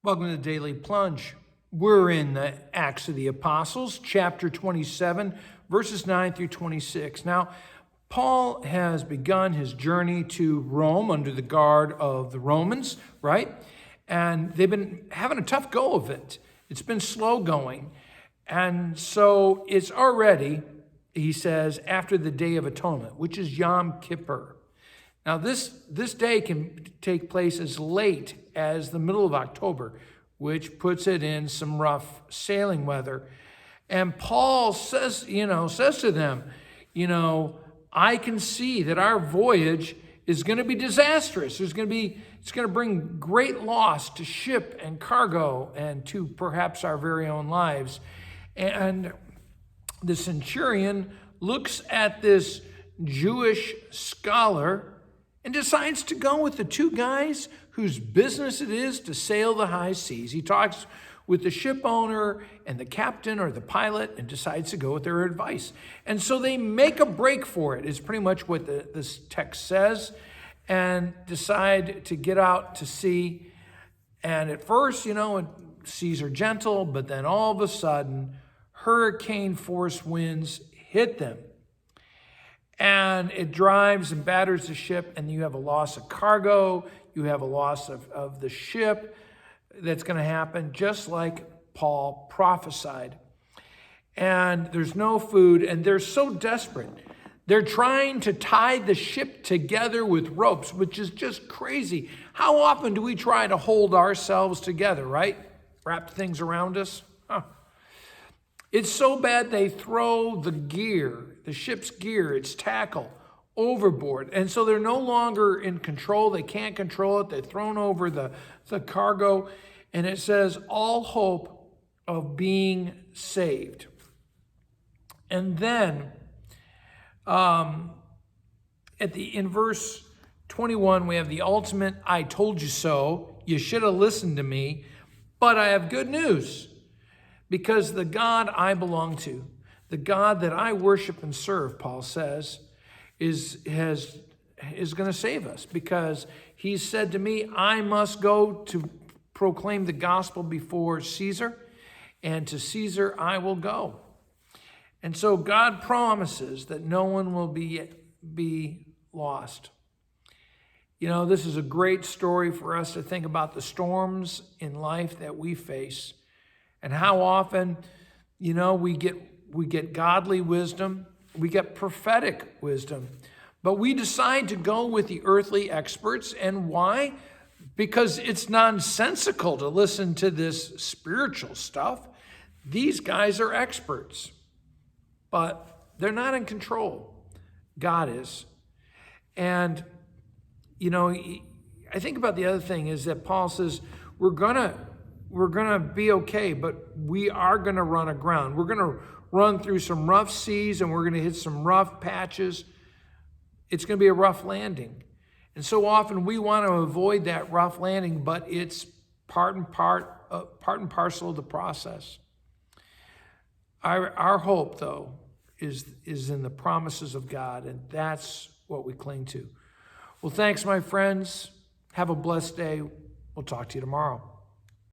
Welcome to the Daily Plunge. We're in the Acts of the Apostles, chapter 27, verses 9 through 26. Now, Paul has begun his journey to Rome under the guard of the Romans, right? And they've been having a tough go of it. It's been slow going. And so it's already, he says, after the Day of Atonement, which is Yom Kippur. Now, this day can take place as late as the middle of October, which puts it in some rough sailing weather. And Paul says to them, I can see that our voyage is going to be disastrous. It's going to bring great loss to ship and cargo and to perhaps our very own lives. And the centurion looks at this Jewish scholar and decides to go with the two guys whose business it is to sail the high seas. He talks with the ship owner and the captain or the pilot and decides to go with their advice. And so they make a break for it, is pretty much what this text says, and decide to get out to sea. And at first, seas are gentle, but then all of a sudden, hurricane force winds hit them. And it drives and batters the ship, and you have a loss of cargo, you have a loss of the ship that's going to happen, just like Paul prophesied. And there's no food, and they're so desperate. They're trying to tie the ship together with ropes, which is just crazy. How often do we try to hold ourselves together, right? Wrap things around us? It's so bad they throw the ship's gear, its tackle, overboard. And so they're no longer in control. They can't control it. They're thrown over the cargo. And it says, all hope of being saved. And then in verse 21, we have the ultimate, I told you so. You should have listened to me. But I have good news. Because the God I belong to, the God that I worship and serve, Paul says, is going to save us. Because he said to me, I must go to proclaim the gospel before Caesar, and to Caesar I will go. And so God promises that no one will be lost. This is a great story for us to think about the storms in life that we face. And how often, we get godly wisdom, we get prophetic wisdom, but we decide to go with the earthly experts. And why? Because it's nonsensical to listen to this spiritual stuff. These guys are experts, but they're not in control. God is. And, I think about the other thing is that Paul says, we're going to be okay, but we are going to run aground. We're going to run through some rough seas, and we're going to hit some rough patches. It's going to be a rough landing. And so often we want to avoid that rough landing, but it's part and parcel of the process. Our hope, though, is in the promises of God, and that's what we cling to. Well, thanks, my friends. Have a blessed day. We'll talk to you tomorrow.